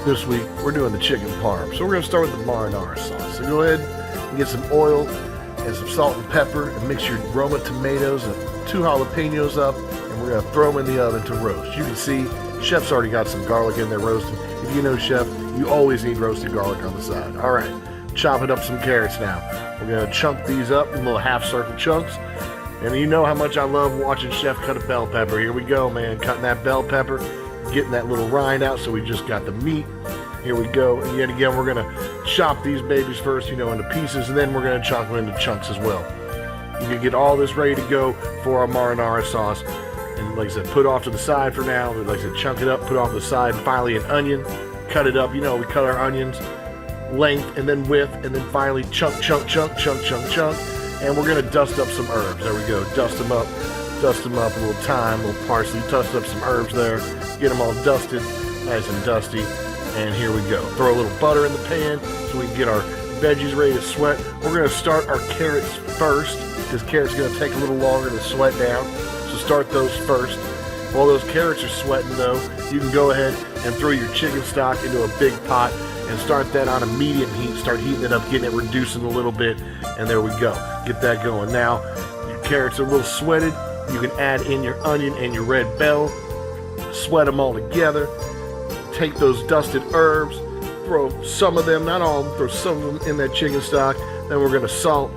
This week, we're doing the chicken parm. So we're gonna start with the marinara sauce. So go ahead and get some oil and some salt and pepper and mix your Roma tomatoes and 2 jalapenos up, and we're gonna throw them in the oven to roast. You can see, Chef's already got some garlic in there roasting. If you know Chef, you always need roasted garlic on the side. All right, chopping up some carrots now. We're gonna chunk these up in little half circle chunks. And you know how much I love watching Chef cut a bell pepper. Here we go, man, cutting that bell pepper, getting that little rind out so we just got the meat. Here we go, and yet again, we're gonna chop these babies first, into pieces, and then we're gonna chop them into chunks as well. You can get all this ready to go for our marinara sauce. And like I said, put off to the side for now. Like I said, chunk it up, put off to the side. And finally, an onion, cut it up. We cut our onions length and then width, and then finally chunk. And we're gonna dust up some herbs. There we go, dust them up, a little thyme, a little parsley, dust up some herbs there, get them all dusted, nice and dusty, and here we go. Throw a little butter in the pan so we can get our veggies ready to sweat. We're gonna start our carrots first, because carrots are gonna take a little longer to sweat down, so start those first. While those carrots are sweating though, you can go ahead and throw your chicken stock into a big pot and start that on a medium heat. Start heating it up, getting it reducing a little bit, and there we go. Get that going. Now, your carrots are a little sweated. You can add in your onion and your red bell. Sweat them all together. Take those dusted herbs. Throw some of them, not all of them, throw some of them in that chicken stock. Then we're going to salt,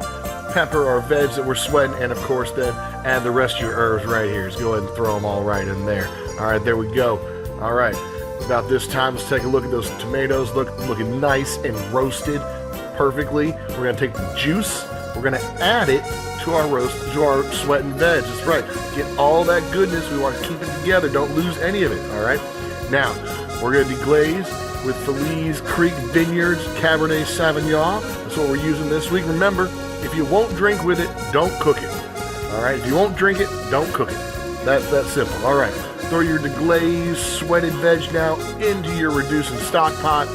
pepper our veg that we're sweating, and of course then add the rest of your herbs right here. Just go ahead and throw them all right in there. All right, there we go. All right. About this time, let's take a look at those tomatoes. Looking nice and roasted perfectly. We're going to take the juice. We're going to add it to our sweating veg. That's right. Get all that goodness. We want to keep it together. Don't lose any of it. All right. Now, we're going to deglaze with Feliz Creek Vineyards Cabernet Sauvignon. That's what we're using this week. Remember, if you won't drink with it, don't cook it. All right. If you won't drink it, don't cook it. That's that simple. All right. Throw your deglazed, sweated veg now into your reducing stock pot.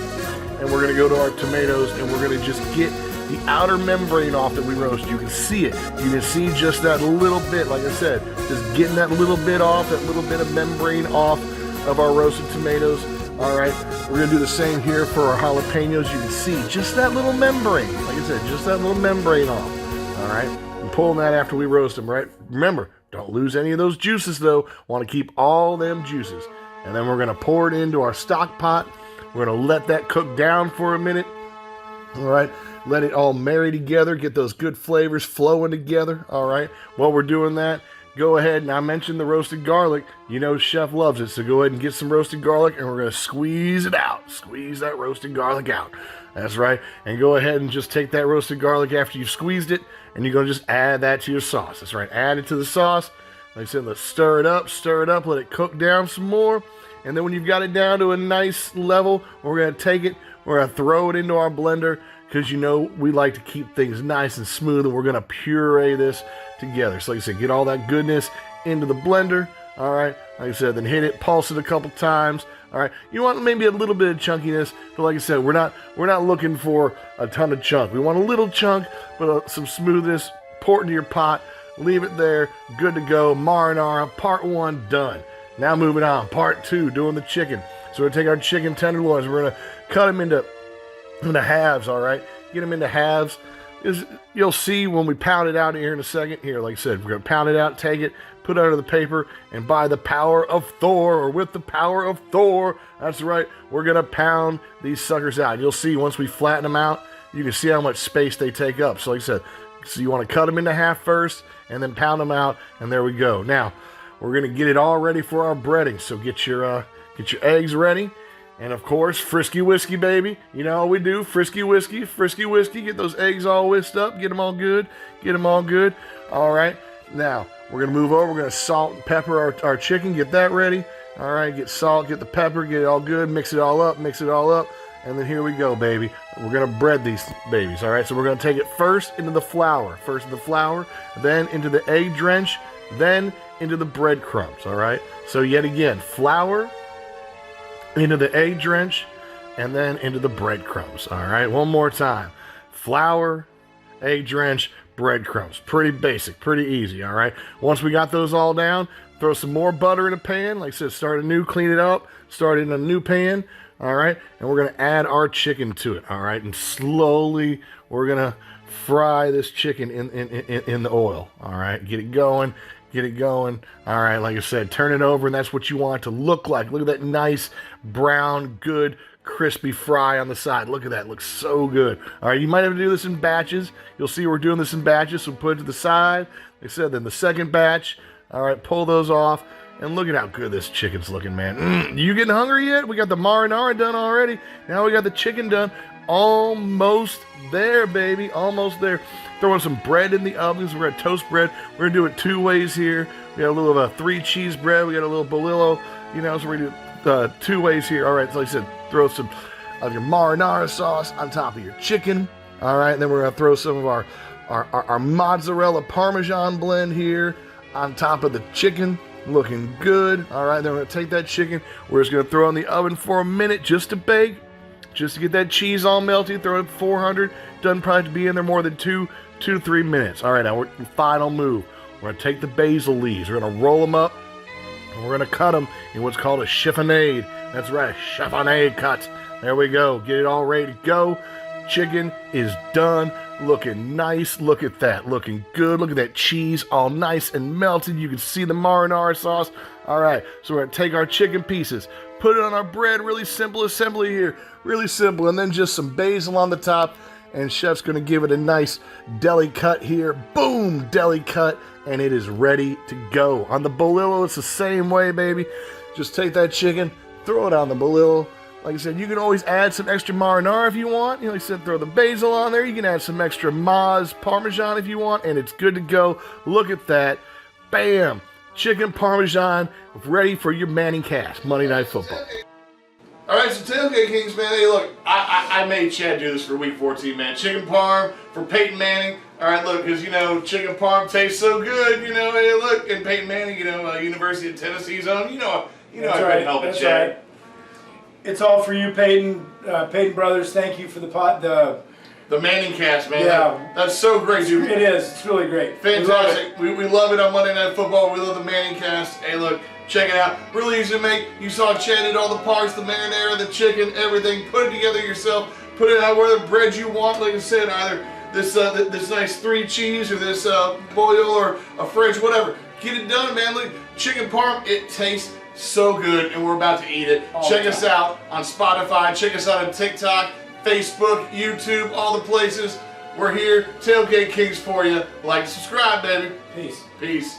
And we're going to go to our tomatoes, and we're going to just get the outer membrane off that we roast. You can see it. You can see just that little bit, like I said, just getting that little bit off, that little bit of membrane off of our roasted tomatoes. All right, we're going to do the same here for our jalapenos. You can see just that little membrane. Like I said, just that little membrane off. All right, and pulling that after we roast them, right? Remember, don't lose any of those juices, though. Want to keep all them juices. And then we're going to pour it into our stock pot. We're going to let that cook down for a minute. All right. Let it all marry together. Get those good flavors flowing together. All right. While we're doing that, go ahead. And I mentioned the roasted garlic. Chef loves it. So go ahead and get some roasted garlic, and we're going to squeeze it out. Squeeze that roasted garlic out. That's right. And go ahead and just take that roasted garlic after you've squeezed it, and you're going to just add that to your sauce. That's right. Add it to the sauce. Like I said, let's stir it up, let it cook down some more. And then when you've got it down to a nice level, we're going to take it, we're going to throw it into our blender, because we like to keep things nice and smooth, and we're going to puree this together. So like I said, get all that goodness into the blender. All right. Like I said, then hit it, pulse it a couple times. All right. You want maybe a little bit of chunkiness, but like I said, we're not looking for a ton of chunk. We want a little chunk, but some smoothness. Pour it into your pot. Leave it there. Good to go. Marinara, part 1, done. Now moving on. Part 2, doing the chicken. So we're going to take our chicken tenderloins. We're going to cut them into halves, all right? Get them into halves. You'll see when we pound it out here in a second. Here, like I said, we're going to pound it out, take it, put it under the paper, and by the power of Thor, or with the power of Thor, that's right, we're going to pound these suckers out. You'll see once we flatten them out, you can see how much space they take up. So like I said, so you want to cut them into half first, and then pound them out, and there we go. Now, we're going to get it all ready for our breading. So get your eggs ready. And of course, Frisky Whiskey, baby. You know how we do, Frisky Whiskey. Get those eggs all whisked up, get them all good. All right, now we're going to move over. We're going to salt and pepper our chicken, get that ready. All right, get salt, get the pepper, get it all good, mix it all up. And then here we go, baby. We're going to bread these babies, all right? So we're going to take it first into the flour. Then into the egg drench, then into the breadcrumbs, all right? So yet again, flour, into the egg drench, and then into the breadcrumbs, all right? One more time. Flour, egg drench, breadcrumbs. Pretty basic, pretty easy, all right? Once we got those all down, throw some more butter in a pan. Like I said, start anew, clean it up, start in a new pan. All right, and we're gonna add our chicken to it. All right, and slowly we're gonna fry this chicken in the oil. All right, get it going. Get it going. All right, like I said, turn it over, and that's what you want it to look like. Look at that nice, brown, good, crispy fry on the side. Look at that. Looks so good. All right, you might have to do this in batches. You'll see we're doing this in batches, so put it to the side. Like I said, then the second batch. All right, pull those off, and look at how good this chicken's looking, man. You getting hungry yet? We got the marinara done already. Now we got the chicken done. Almost there, baby. Almost there. Throwing some bread in the ovens. We're gonna toast bread. We're gonna do it 2 ways here. We got a little of a 3 cheese bread. We got a little bolillo, you know, so we're gonna do 2 ways here. All right, so like I said, throw some of your marinara sauce on top of your chicken. All right, and then we're gonna throw some of our mozzarella parmesan blend here on top of the chicken. Looking good. All right, then we're gonna take that chicken. We're just gonna throw it in the oven for a minute just to bake. Just to get that cheese all melty, throw it at 400. Doesn't probably be in there more than 2 to 3 minutes. All right, now we're final move. We're gonna take the basil leaves. We're gonna roll them up, and we're gonna cut them in what's called a chiffonade. That's right, chiffonade cut. There we go. Get it all ready to go. Chicken is done. Looking nice. Look at that. Looking good. Look at that cheese all nice and melted. You can see the marinara sauce. All right, so we're gonna take our chicken pieces, put it on our bread. Really simple assembly here. Really simple. And then just some basil on the top. And Chef's going to give it a nice deli cut here. Boom! Deli cut. And it is ready to go. On the bolillo, it's the same way, baby. Just take that chicken, throw it on the bolillo. Like I said, you can always add some extra marinara if you want. You know, like I said, throw the basil on there. You can add some extra parmesan if you want. And it's good to go. Look at that. Bam! Chicken parmesan ready for your Manning cast. Monday Night Football. All right, so Tailgate Kings, man, hey, look, I made Chad do this for Week 14, man. Chicken Parm for Peyton Manning. All right, look, because, you know, Chicken Parm tastes so good, you know, hey, look, and Peyton Manning, you know, University of Tennessee's own, you know I couldn't help it, Chad. Right. It's all for you, Peyton. Peyton brothers, thank you for the Manning cast, man. Yeah. That's so great, dude. It is. It's really great. Fantastic. We love it on Monday Night Football. We love the Manning cast. Hey, look, check it out. Really easy to make. You saw Chad did all the parts, the marinara, the chicken, everything. Put it together yourself. Put it out whatever bread you want. Like I said, either this nice 3 cheese or this boil or a French, whatever. Get it done, man. Look, Chicken Parm, it tastes so good, and we're about to eat it. Check us out on Spotify. Check us out on TikTok, Facebook, YouTube, all the places. We're here, Tailgate Kings for you. Like, subscribe, baby. Peace. Peace.